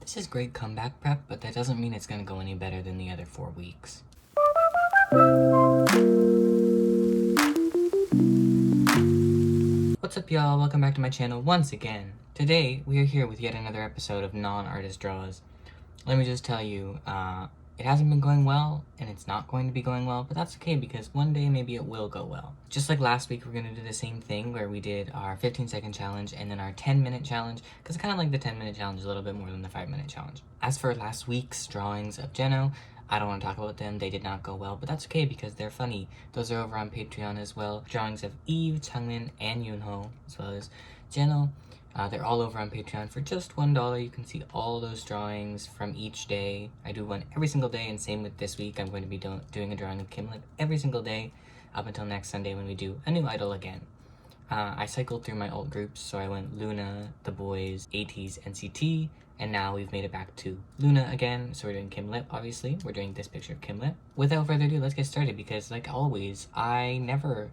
This is great comeback prep, but that doesn't mean it's gonna go any better than the other 4 weeks. What's up, y'all? Welcome back to my channel once again. Today, we are here with yet another episode of Non-Artist Draws. Let me just tell you, it hasn't been going well, and it's not going to be going well, but that's okay because one day maybe it will go well. Just like last week, we're going to do the same thing where we did our 15-second challenge and then our 10-minute challenge, because I kind of like the 10-minute challenge a little bit more than the 5-minute challenge. As for last week's drawings of Jeno, I don't want to talk about them. They did not go well, but that's okay because they're funny. Those are over on Patreon as well. Drawings of Eve, Changmin, and Yoonho, as well as Jeno. They're all over on Patreon for just $1. You can see all those drawings from each day. I do one every single day, and same with this week. I'm going to be doing a drawing of Kimlet every single day up until next Sunday when we do a new idol again. I cycled through my alt groups, so I went LOONA, The Boys, ITZY, NCT, and now we've made it back to LOONA again. So we're doing Kimlet, obviously. We're doing this picture of Kimlet. Without further ado, let's get started because, like always, I never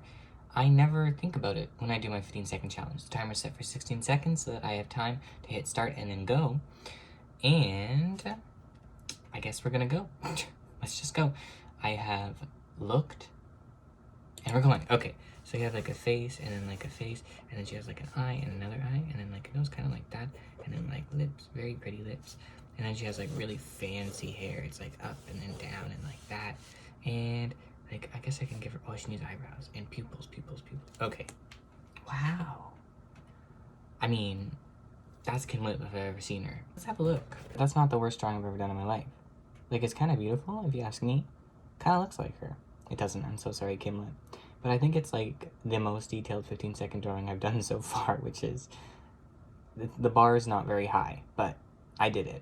think about it when I do my 15-second challenge. The timer's set for 16 seconds so that I have time to hit start and then go. And I guess we're gonna go. Let's just go. I have looked and we're going. Okay, so you have like a face and then like a face and then she has like an eye and another eye and then like a nose kind of like that and then like lips, very pretty lips. And then she has like really fancy hair. It's like up and then down and like that. And like, I guess I can give her, oh, she needs eyebrows and pupils. Okay. Wow. I mean, that's Kimlet if I've ever seen her. Let's have a look. That's not the worst drawing I've ever done in my life. Like, it's kind of beautiful, if you ask me. Kind of looks like her. It doesn't, I'm so sorry, Kimlet. But I think it's like the most detailed 15-second drawing I've done so far, which is, the bar is not very high, but I did it.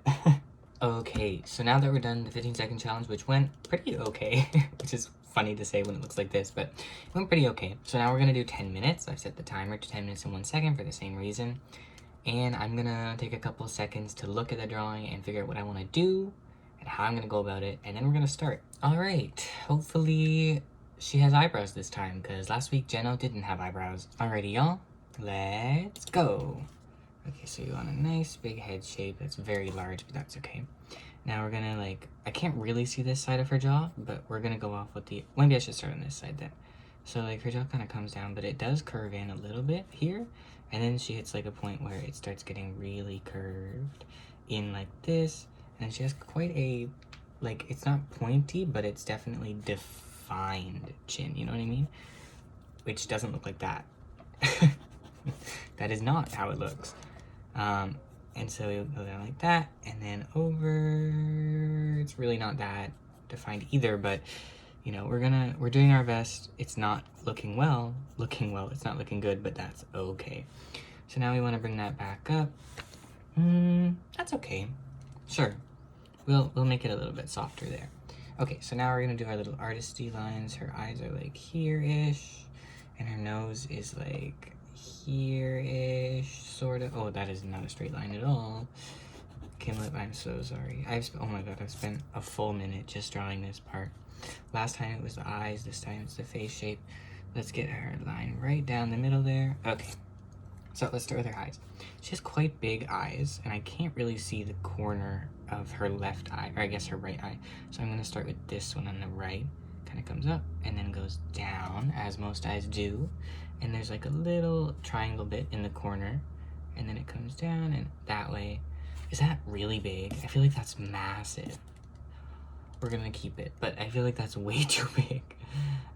Okay, so now that we're done the 15-second challenge, which went pretty okay, which is funny to say when it looks like this, but it went pretty okay. So now we're gonna do 10 minutes. I've set the timer to 10 minutes and 1 second for the same reason. And I'm gonna take a couple seconds to look at the drawing and figure out what I wanna do and how I'm gonna go about it, and then we're gonna start. All right, hopefully she has eyebrows this time, because last week Jeno didn't have eyebrows. Alrighty, y'all, let's go. Okay, so you want a nice big head shape. That's very large, but that's okay. Now we're gonna like, I can't really see this side of her jaw, but we're gonna go off with the, maybe I should start on this side then. So like her jaw kind of comes down, but it does curve in a little bit here. And then she hits like a point where it starts getting really curved in like this. And she has quite a, like, it's not pointy, but it's definitely defined chin, you know what I mean? Which doesn't look like that. That is not how it looks. And so you'll go down like that, and then over, it's really not that defined either, but you know, we're doing our best. It's not looking well, it's not looking good, but that's okay. So now we want to bring that back up. That's okay. Sure. We'll make it a little bit softer there. Okay, so now we're gonna do our little artisty lines. Her eyes are like here-ish, and her nose is like here-ish, sort of. Oh, that is not a straight line at all. Kimlet, I'm so sorry. Oh my god, I've spent a full minute just drawing this part. Last time it was the eyes, this time it's the face shape. Let's get her line right down the middle there. Okay, so let's start with her eyes. She has quite big eyes, and I can't really see the corner of her left eye, or I guess her right eye. So I'm gonna start with this one on the right. Kind of comes up and then goes down, as most eyes do. And there's like a little triangle bit in the corner, and then it comes down and that way. Is that really big? I feel like that's massive. We're gonna keep it, but I feel like that's way too big.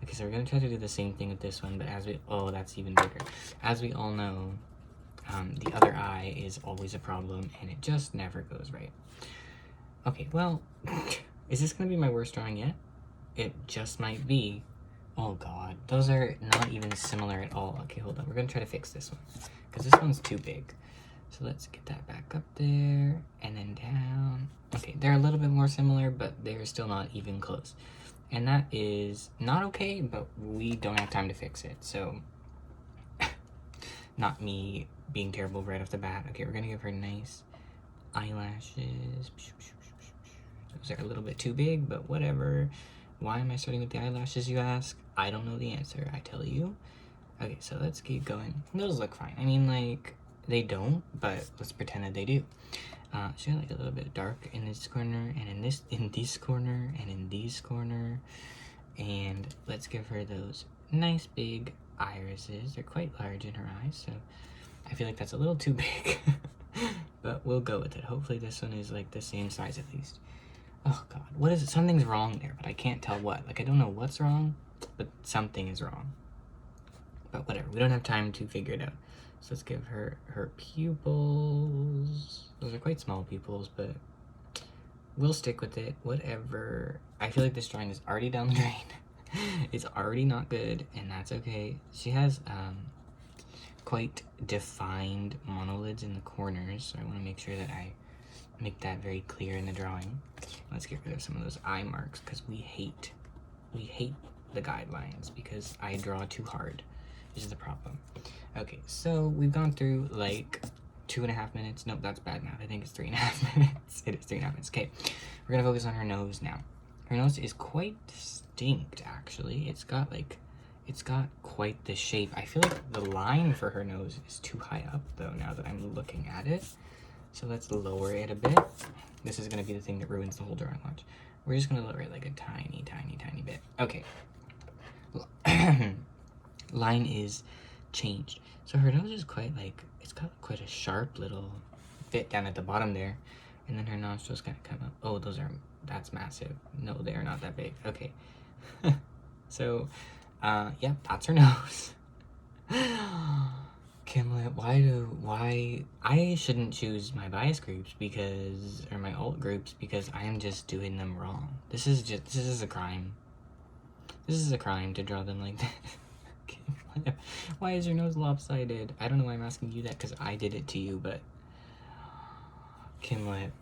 Okay, so we're gonna try to do the same thing with this one, but oh, that's even bigger. As we all know, the other eye is always a problem, and it just never goes right. Okay, well, is this gonna be my worst drawing yet? It just might be. Oh god, those are not even similar at all. Okay, hold on, we're gonna try to fix this one, because this one's too big. So let's get that back up there, and then down. Okay, they're a little bit more similar, but they're still not even close. And that is not okay, but we don't have time to fix it, so not me being terrible right off the bat. Okay, we're gonna give her nice eyelashes. Those are a little bit too big, but whatever. Why am I starting with the eyelashes, you ask? I don't know the answer, I tell you. Okay, so let's keep going. Those look fine. I mean, like, they don't, but let's pretend that they do. She got like a little bit dark in this corner, and in this corner, and in this corner. And let's give her those nice big irises. They're quite large in her eyes, so I feel like that's a little too big. But we'll go with it. Hopefully this one is like the same size at least. Oh god, what is it? Something's wrong there, but I can't tell what. Like, I don't know what's wrong, but something is wrong. But whatever, we don't have time to figure it out. So let's give her her pupils. Those are quite small pupils, but we'll stick with it. Whatever. I feel like this drawing is already down the drain. It's already not good, and that's okay. She has quite defined monolids in the corners, so I want to make sure that I make that very clear in the drawing. Let's get rid of some of those eye marks, because we hate the guidelines, because I draw too hard. This is the problem. Okay, so we've gone through like 2.5 minutes. Nope, that's bad math. I think it's 3.5 minutes. It is 3.5 minutes. Okay, we're gonna focus on her nose now. Her nose is quite distinct, actually. It's got quite the shape. I feel like the line for her nose is too high up, though, now that I'm looking at it. So let's lower it a bit. This is gonna be the thing that ruins the whole drawing. Watch. We're just gonna lower it like a tiny, tiny, tiny bit. Okay. Line is changed. So her nose is quite like, it's got quite a sharp little bit down at the bottom there. And then her nostrils kind of come up. Oh, that's massive. No, they are not that big. Okay. So, yeah, that's her nose. Kimlet, why I shouldn't choose my bias groups or my alt groups, because I am just doing them wrong. This is a crime. This is a crime to draw them like that. Why is your nose lopsided? I don't know why I'm asking you that, because I did it to you, but Kimlet,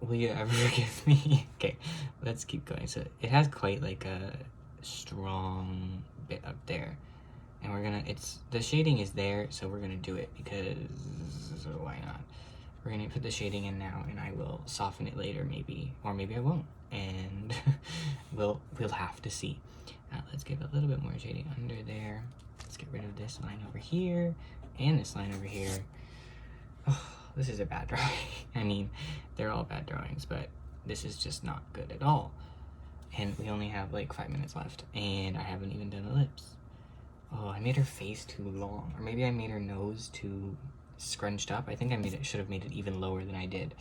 will you ever forgive me? Okay, let's keep going. So it has quite like a strong bit up there, and we're gonna, the shading is there, so we're gonna do it because, so why not? We're gonna put the shading in now, and I will soften it later, maybe, or maybe I won't, and we'll have to see. Let's give a little bit more shading under there. Let's get rid of this line over here and this line over here. Oh, this is a bad drawing. I mean, they're all bad drawings, but this is just not good at all. And we only have like 5 minutes left, and I haven't even done the lips. Oh, I made her face too long, or maybe I made her nose too scrunched up. I think I should have made it even lower than I did.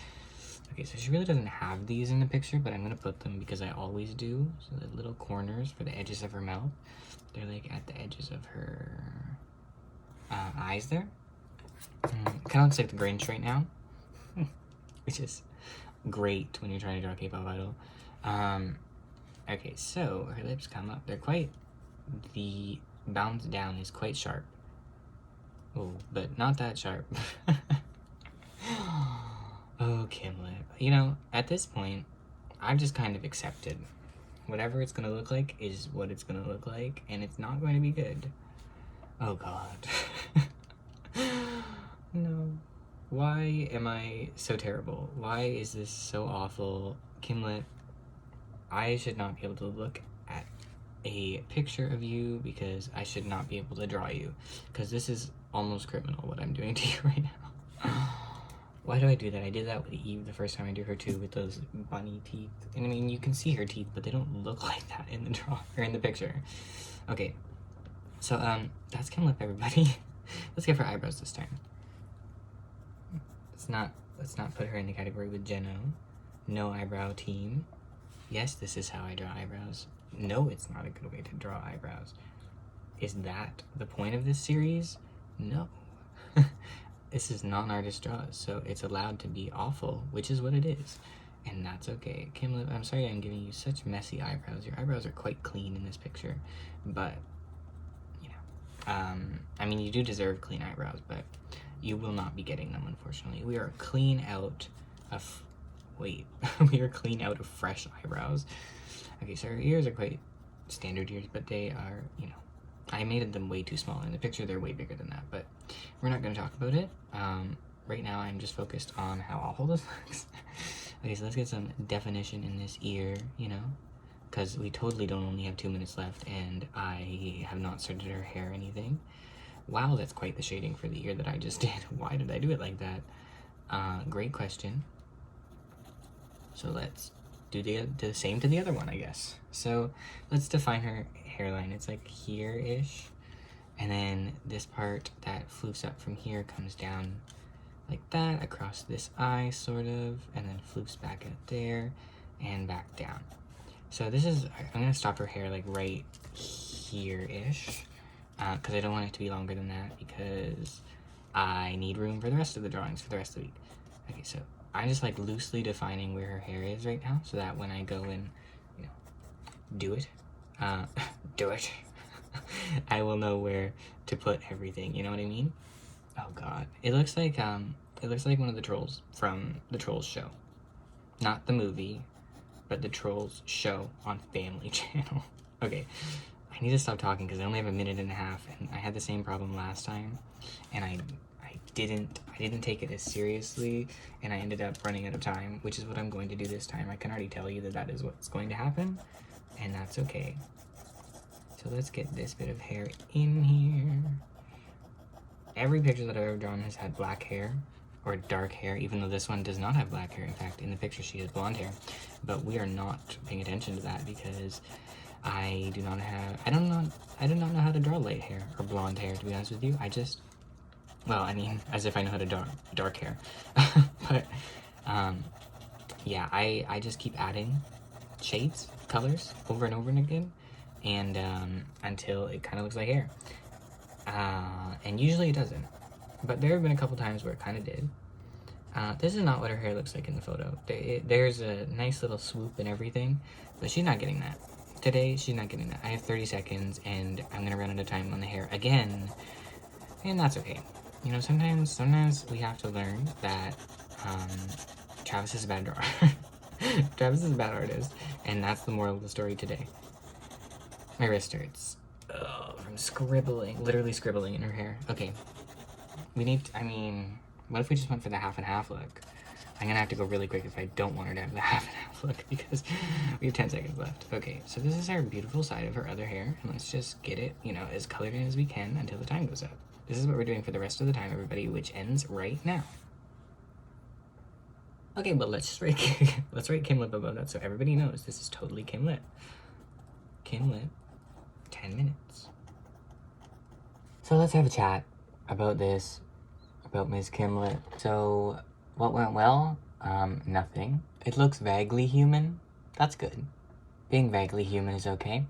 Okay, so she really doesn't have these in the picture, but I'm gonna put them because I always do. So the little corners for the edges of her mouth, they're like at the edges of her eyes there. It kind of looks like the Grinch right now, which is great when you're trying to draw a K-pop idol. Okay, so her lips come up. The bounce down is quite sharp. Oh, but not that sharp. Oh, Kimlet. You know, at this point, I've just kind of accepted. Whatever it's gonna look like is what it's gonna look like, and it's not going to be good. Oh, God. No. Why am I so terrible? Why is this so awful? Kimlet, I should not be able to look at a picture of you, because I should not be able to draw you, because this is almost criminal what I'm doing to you right now. Why do I do that? I did that with Eve the first time I drew her too, with those bunny teeth. And I mean, you can see her teeth, but they don't look like that in the in the picture. Okay, so that's Kimlet, everybody. Let's give her eyebrows this time. Let's not put her in the category with Jeno. No eyebrow team. Yes, this is how I draw eyebrows. No, it's not a good way to draw eyebrows. Is that the point of this series? No. This is not an artist draws, so it's allowed to be awful, which is what it is. And that's okay. Kimlet, I'm sorry I'm giving you such messy eyebrows. Your eyebrows are quite clean in this picture, but, you know. I mean, you do deserve clean eyebrows, but you will not be getting them, unfortunately. We are clean out of, we are clean out of fresh eyebrows. Okay, so her ears are quite standard ears, but they are, you know, I made them way too small. In the picture, they're way bigger than that, but we're not going to talk about it. Right now, I'm just focused on how awful this looks. Okay, so let's get some definition in this ear, you know, because we totally don't only have 2 minutes left, and I have not started her hair or anything. Wow, that's quite the shading for the ear that I just did. Why did I do it like that? Great question. So let's do the same to the other one, I guess. So let's define her hairline. It's like here-ish. And then this part that floofs up from here comes down like that across this eye, sort of, and then floofs back out there and back down. So this is, I'm gonna stop her hair like right here-ish, because I don't want it to be longer than that because I need room for the rest of the drawings for the rest of the week. Okay, so I'm just like loosely defining where her hair is right now so that when I go and, you know, do it, I will know where to put everything, you know what I mean? Oh god. It looks like one of the trolls from the Trolls show. Not the movie, but the Trolls show on Family Channel. Okay, I need to stop talking because I only have a minute and a half, and I had the same problem last time, and I didn't take it as seriously, and I ended up running out of time, which is what I'm going to do this time. I can already tell you that is what's going to happen, and that's okay. So let's get this bit of hair in here. Every picture that I've ever drawn has had black hair or dark hair, even though this one does not have black hair. In fact, in the picture she has blonde hair, but we are not paying attention to that because I do not know how to draw light hair or blonde hair, to be honest with you. Well, I mean, as if I know how to draw dark hair. But, yeah, I just keep adding shades, colors, over and over and again, and, until it kind of looks like hair. And usually it doesn't. But there have been a couple times where it kind of did. This is not what her hair looks like in the photo. There's a nice little swoop and everything, but she's not getting that. Today, she's not getting that. I have 30 seconds, and I'm gonna run out of time on the hair again, and that's okay. You know, sometimes we have to learn that, Travis is a bad drawer. Travis is a bad artist, and that's the moral of the story today. My wrist hurts. Ugh, from scribbling, literally scribbling in her hair. Okay. What if we just went for the half and half look? I'm gonna have to go really quick if I don't want her to have the half and half look because we have 10 seconds left. Okay, so this is our beautiful side of her other hair, and let's just get it, you know, as colored in as we can until the time goes up. This is what we're doing for the rest of the time, everybody, which ends right now. Okay, but let's write Kimlit above that so everybody knows this is totally Kimlit. Kimlit, 10 minutes. So let's have a chat about this, about Ms. Kimlit. So, what went well? Nothing. It looks vaguely human. That's good. Being vaguely human is okay.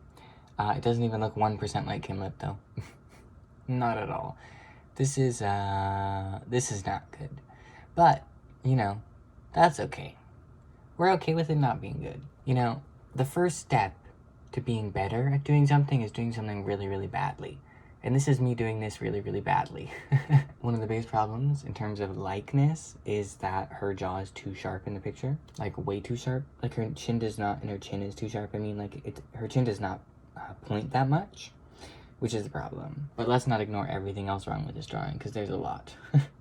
It doesn't even look 1% like Kimlit, though. Not at all. This is not good. But, you know, that's okay. We're okay with it not being good. You know, the first step to being better at doing something is doing something really, really badly. And this is me doing this really, really badly. One of the biggest problems in terms of likeness is that her jaw is too sharp in the picture. Like, way too sharp. Like, her chin does not, and her chin is too sharp. I mean, like, her chin does not point that much, which is the problem. But let's not ignore everything else wrong with this drawing, because there's a lot.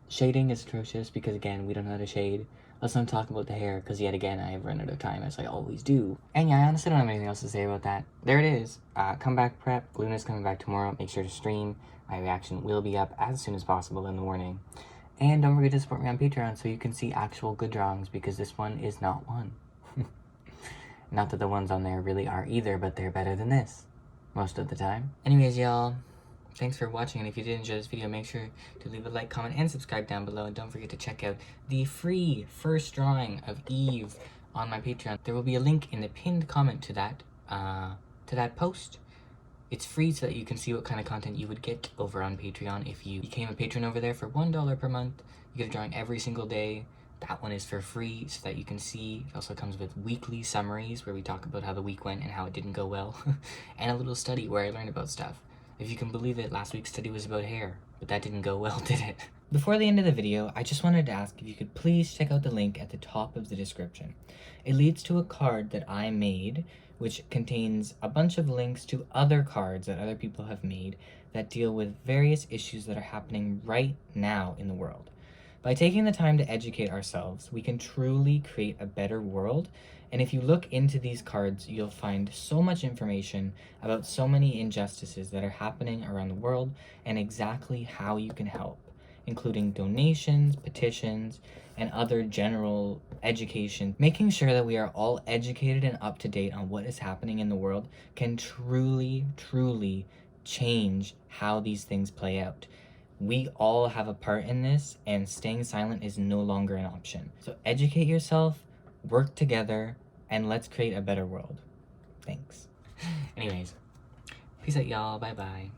Shading is atrocious, because again, we don't know how to shade. Let's not talk about the hair, because yet again, I have run out of time, as I always do. And yeah, I honestly don't have anything else to say about that. There it is. Comeback prep. LOONA's coming back tomorrow. Make sure to stream. My reaction will be up as soon as possible in the morning. And don't forget to support me on Patreon so you can see actual good drawings, because this one is not one. Not that the ones on there really are either, but they're better than this. Most of the time. Anyways, y'all. Thanks for watching, and if you did enjoy this video, make sure to leave a like, comment, and subscribe down below, and don't forget to check out the free first drawing of Eve on my Patreon. There will be a link in the pinned comment to that post. It's free so that you can see what kind of content you would get over on Patreon. If you became a patron over there for $1 per month, you get a drawing every single day. That one is for free so that you can see. It also comes with weekly summaries where we talk about how the week went and how it didn't go well, and a little study where I learned about stuff. If you can believe it, last week's study was about hair, but that didn't go well, did it? Before the end of the video, I just wanted to ask if you could please check out the link at the top of the description. It leads to a card that I made, which contains a bunch of links to other cards that other people have made that deal with various issues that are happening right now in the world. By taking the time to educate ourselves, we can truly create a better world. And if you look into these cards, you'll find so much information about so many injustices that are happening around the world and exactly how you can help. including donations, petitions, and other general education. Making sure that we are all educated and up to date on what is happening in the world can truly, truly change how these things play out. We all have a part in this, and staying silent is no longer an option. So educate yourself, work together, and let's create a better world. Thanks. Anyways, peace out, y'all. Bye-bye.